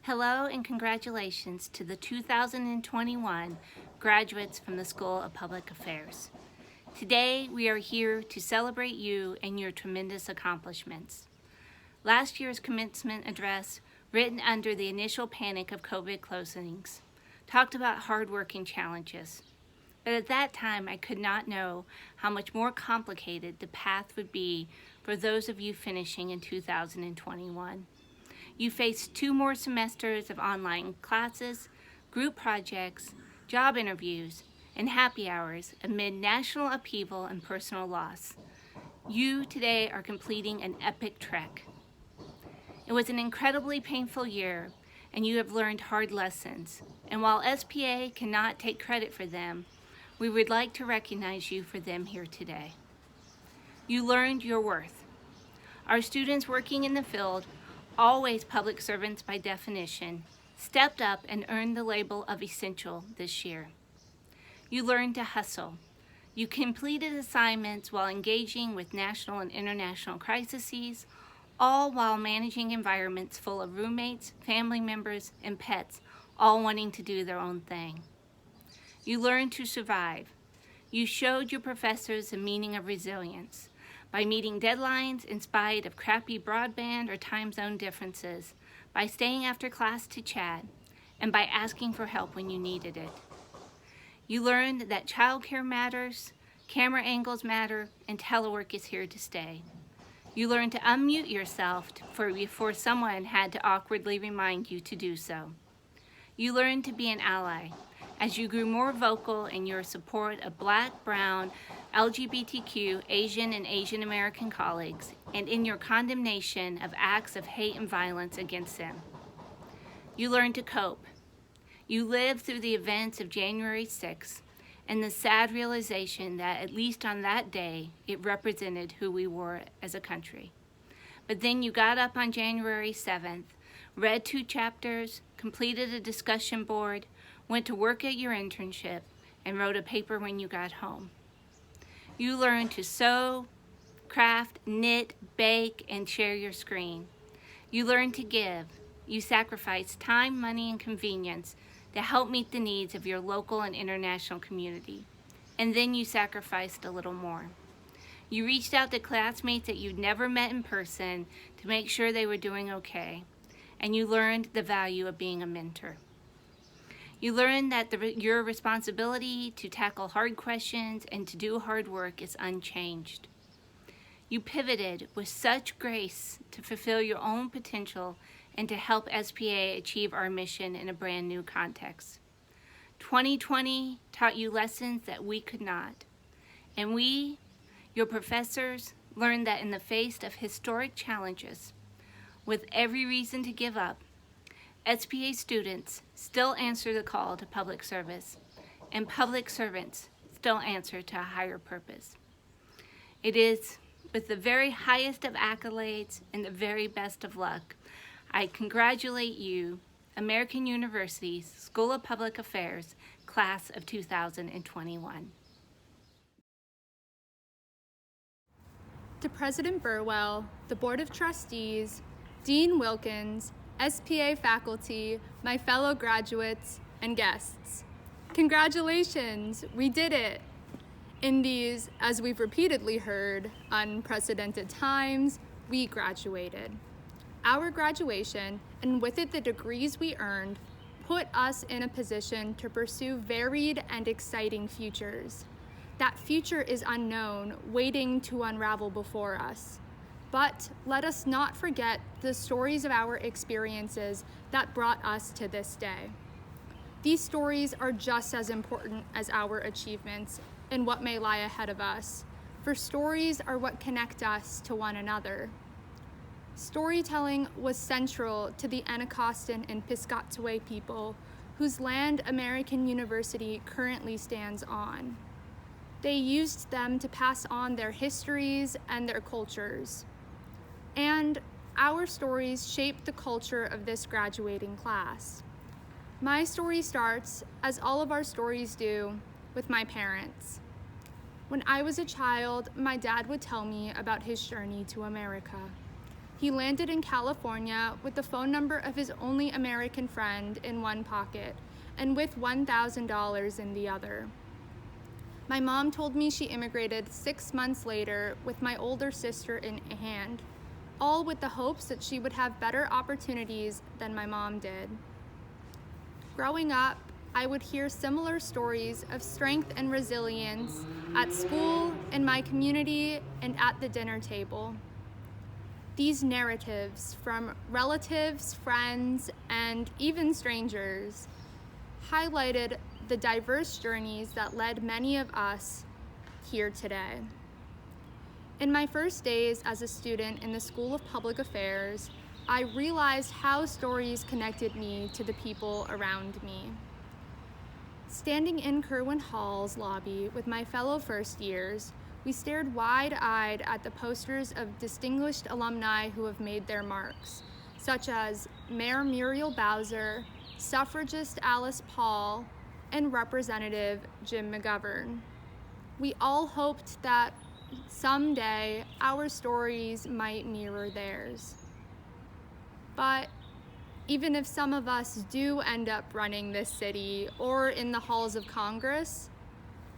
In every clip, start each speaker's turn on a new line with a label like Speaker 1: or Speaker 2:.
Speaker 1: Hello and congratulations to the 2021 graduates from the School of Public Affairs. Today we are here to celebrate you and your tremendous accomplishments. Last year's commencement address, written under the initial panic of COVID closings, talked about hard work and challenges. But at that time I could not know how much more complicated the path would be for those of you finishing in 2021. You faced 2 more semesters of online classes, group projects, job interviews, and happy hours amid national upheaval and personal loss. You today are completing an epic trek. It was an incredibly painful year, and you have learned hard lessons. And while SPA cannot take credit for them, we would like to recognize you for them here today. You learned your worth. Our students working in the field, always public servants by definition, stepped up and earned the label of essential this year. You learned to hustle. You completed assignments while engaging with national and international crises, all while managing environments full of roommates, family members, and pets, all wanting to do their own thing. You learned to survive. You showed your professors the meaning of resilience by meeting deadlines in spite of crappy broadband or time zone differences, by staying after class to chat, and by asking for help when you needed it. You learned that childcare matters, camera angles matter, and telework is here to stay. You learned to unmute yourself before someone had to awkwardly remind you to do so. You learned to be an ally as you grew more vocal in your support of Black, Brown, LGBTQ, Asian, and Asian American colleagues, and in your condemnation of acts of hate and violence against them. You learned to cope. You lived through the events of January 6th and the sad realization that, at least on that day, it represented who we were as a country. But then you got up on January 7th, read 2 chapters, completed a discussion board, went to work at your internship, and wrote a paper when you got home. You learned to sew, craft, knit, bake, and share your screen. You learned to give. You sacrificed time, money, and convenience to help meet the needs of your local and international community. And then you sacrificed a little more. You reached out to classmates that you'd never met in person to make sure they were doing okay. And you learned the value of being a mentor. You learned that your responsibility to tackle hard questions and to do hard work is unchanged. You pivoted with such grace to fulfill your own potential and to help SPA achieve our mission in a brand new context. 2020 taught you lessons that we could not. And we, your professors, learned that in the face of historic challenges, with every reason to give up, SPA students still answer the call to public service, and public servants still answer to a higher purpose. It is with the very highest of accolades and the very best of luck, I congratulate you, American University's School of Public Affairs, class of 2021.
Speaker 2: To President Burwell, the Board of Trustees, Dean Wilkins, SPA faculty, my fellow graduates, and guests. Congratulations, we did it! In these, as we've repeatedly heard, unprecedented times, we graduated. Our graduation, and with it the degrees we earned, put us in a position to pursue varied and exciting futures. That future is unknown, waiting to unravel before us. But let us not forget the stories of our experiences that brought us to this day. These stories are just as important as our achievements and what may lie ahead of us, for stories are what connect us to one another. Storytelling was central to the Anacostan and Piscataway people, whose land American University currently stands on. They used them to pass on their histories and their cultures. And our stories shaped the culture of this graduating class. My story starts, as all of our stories do, with my parents. When I was a child, my dad would tell me about his journey to America. He landed in California with the phone number of his only American friend in one pocket and with $1,000 in the other. My mom told me she immigrated 6 months later with my older sister in hand, all with the hopes that she would have better opportunities than my mom did. Growing up, I would hear similar stories of strength and resilience at school, in my community, and at the dinner table. These narratives from relatives, friends, and even strangers highlighted the diverse journeys that led many of us here today. In my first days as a student in the School of Public Affairs, I realized how stories connected me to the people around me. Standing in Kerwin Hall's lobby with my fellow first years, we stared wide-eyed at the posters of distinguished alumni who have made their marks, such as Mayor Muriel Bowser, suffragist Alice Paul, and Representative Jim McGovern. We all hoped that someday our stories might mirror theirs. But even if some of us do end up running this city or in the halls of Congress,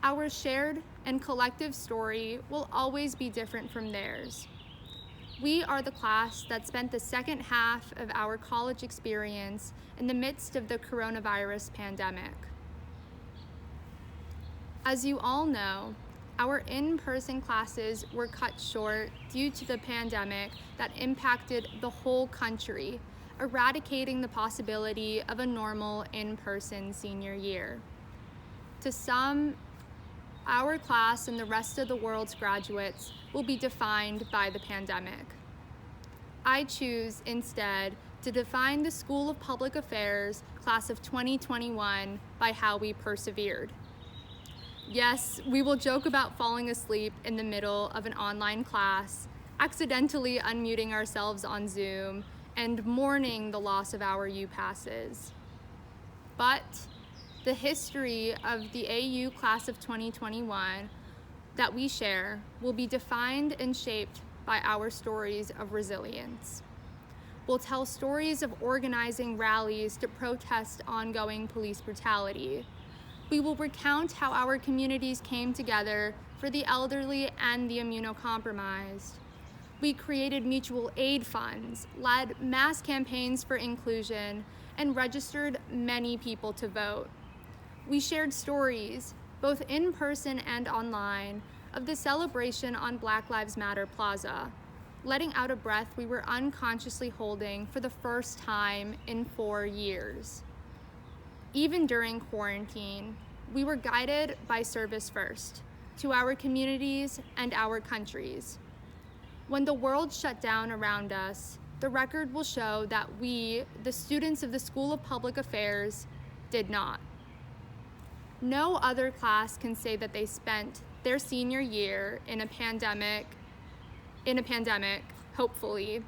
Speaker 2: our shared and collective story will always be different from theirs. We are the class that spent the second half of our college experience in the midst of the coronavirus pandemic. As you all know, our in-person classes were cut short due to the pandemic that impacted the whole country, eradicating the possibility of a normal in-person senior year. To some, our class and the rest of the world's graduates will be defined by the pandemic. I choose instead to define the School of Public Affairs class of 2021 by how we persevered. Yes, we will joke about falling asleep in the middle of an online class, accidentally unmuting ourselves on Zoom, and mourning the loss of our U-passes. But the history of the AU class of 2021 that we share will be defined and shaped by our stories of resilience. We'll tell stories of organizing rallies to protest ongoing police brutality. We will recount how our communities came together for the elderly and the immunocompromised. We created mutual aid funds, led mass campaigns for inclusion, and registered many people to vote. We shared stories, both in person and online, of the celebration on Black Lives Matter Plaza, letting out a breath we were unconsciously holding for the first time in 4 years. Even during quarantine, we were guided by service first, to our communities and our countries. When the world shut down around us, the record will show that we, the students of the School of Public Affairs, did not. No other class can say that they spent their senior year in a pandemic, hopefully,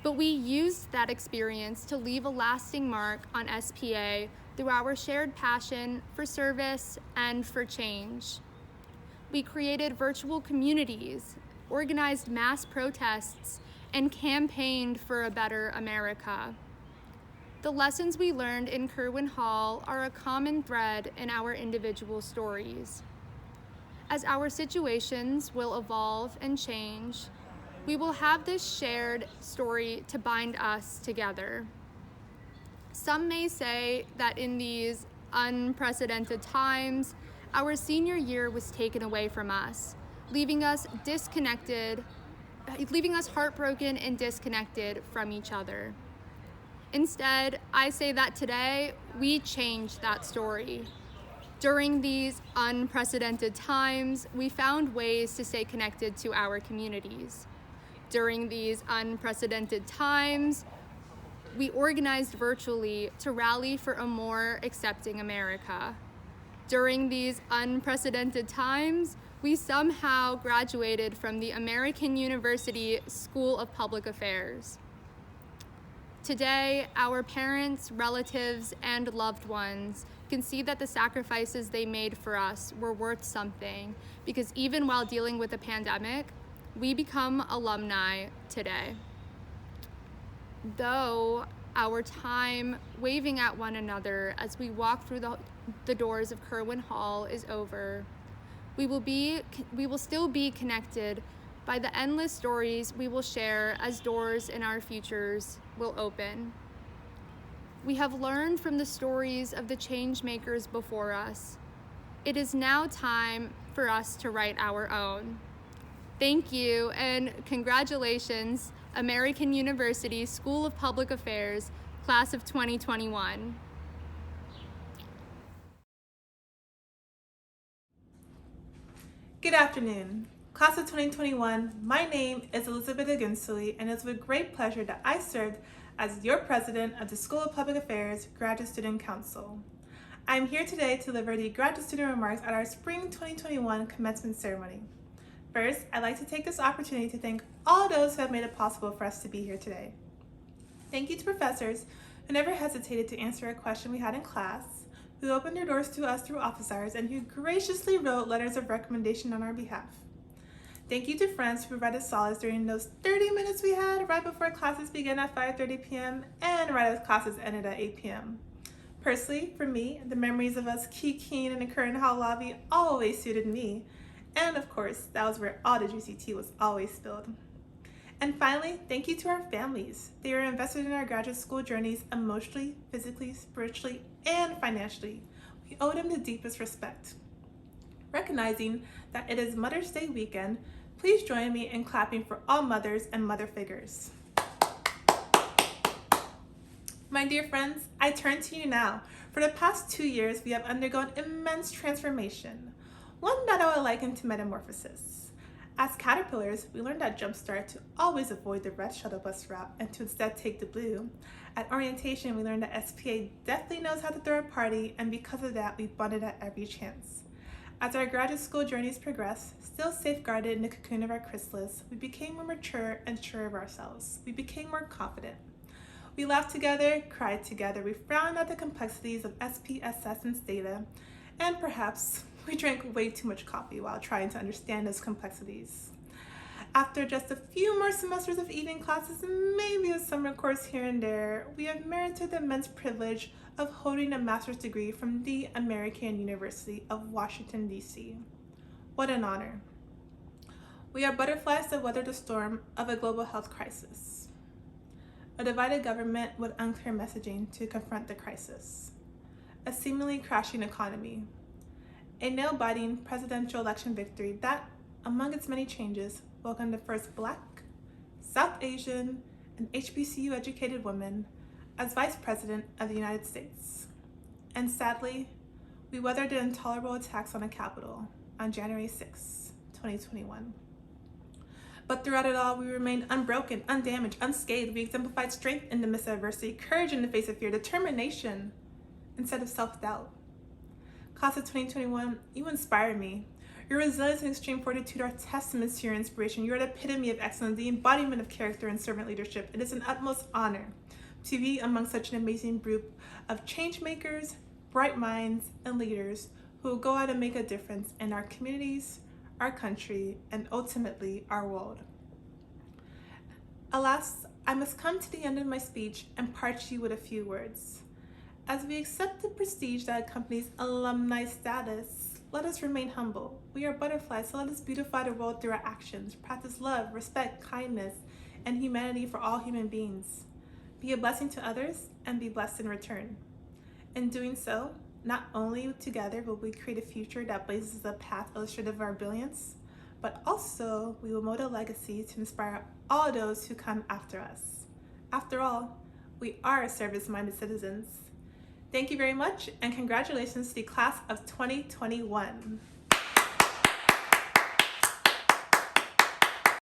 Speaker 2: but we used that experience to leave a lasting mark on SPA through our shared passion for service and for change. We created virtual communities, organized mass protests, and campaigned for a better America. The lessons we learned in Kerwin Hall are a common thread in our individual stories. As our situations will evolve and change, we will have this shared story to bind us together. Some may say that in these unprecedented times, our senior year was taken away from us, leaving us heartbroken and disconnected from each other. Instead, I say that today, we changed that story. During these unprecedented times, we found ways to stay connected to our communities. During these unprecedented times, we organized virtually to rally for a more accepting America. During these unprecedented times, we somehow graduated from the American University School of Public Affairs. Today, our parents, relatives, and loved ones can see that the sacrifices they made for us were worth something, because even while dealing with a pandemic, we become alumni today. though our time waving at one another as we walk through the doors of Kerwin Hall is over, we will still be connected by the endless stories we will share as doors in our futures will open. We have learned from the stories of the change makers before us. It is now time for us to write our own. Thank you and congratulations, American University School of Public Affairs, Class of 2021.
Speaker 3: Good afternoon. Class of 2021, my name is Elizabeth Ogunsuyi, and it's with great pleasure that I served as your president of the School of Public Affairs Graduate Student Council. I'm here today to deliver the graduate student remarks at our Spring 2021 commencement ceremony. First, I'd like to take this opportunity to thank all those who have made it possible for us to be here today. Thank you to professors who never hesitated to answer a question we had in class, who opened their doors to us through office hours, and who graciously wrote letters of recommendation on our behalf. Thank you to friends who provided solace during those 30 minutes we had right before classes began at 5:30 p.m. and right as classes ended at 8 p.m. Personally, for me, the memories of us kikiing in the Curran Hall lobby always suited me. And of course, that was where all the juicy tea was always spilled. And finally, thank you to our families. They are invested in our graduate school journeys emotionally, physically, spiritually, and financially. We owe them the deepest respect. Recognizing that it is Mother's Day weekend, please join me in clapping for all mothers and mother figures. My dear friends, I turn to you now. For the past 2 years, we have undergone immense transformation, one that I would liken to metamorphosis. As caterpillars, we learned at Jumpstart to always avoid the red shuttle bus route and to instead take the blue. At orientation, we learned that SPA definitely knows how to throw a party, and because of that, we bonded at every chance. As our graduate school journeys progressed, still safeguarded in the cocoon of our chrysalis, we became more mature and sure of ourselves. We became more confident. We laughed together, cried together, we frowned at the complexities of SPSS and STATA, and perhaps we drank way too much coffee while trying to understand those complexities. After just a few more semesters of evening classes and maybe a summer course here and there, we have merited the immense privilege of holding a master's degree from the American University of Washington, D.C. What an honor. We are butterflies that weather the storm of a global health crisis, a divided government with unclear messaging to confront the crisis, a seemingly crashing economy, a nail-biting presidential election victory that, among its many changes, welcomed the first Black, South Asian, and HBCU-educated woman as Vice President of the United States. And sadly, we weathered the intolerable attacks on the Capitol on January 6, 2021. But throughout it all, we remained unbroken, undamaged, unscathed. We exemplified strength in the midst of adversity, courage in the face of fear, determination instead of self-doubt. Class of 2021, you inspire me. Your resilience and extreme fortitude are testaments to your inspiration. You are the epitome of excellence, the embodiment of character and servant leadership. It is an utmost honor to be among such an amazing group of change makers, bright minds, and leaders who will go out and make a difference in our communities, our country, and ultimately our world. Alas, I must come to the end of my speech and part you with a few words. As we accept the prestige that accompanies alumni status, let us remain humble. We are butterflies, so let us beautify the world through our actions, practice love, respect, kindness, and humanity for all human beings. Be a blessing to others and be blessed in return. In doing so, not only together will we create a future that blazes a path illustrative of our brilliance, but also we will mold a legacy to inspire all those who come after us. After all, we are service-minded citizens. Thank you very much, and congratulations to the class of 2021.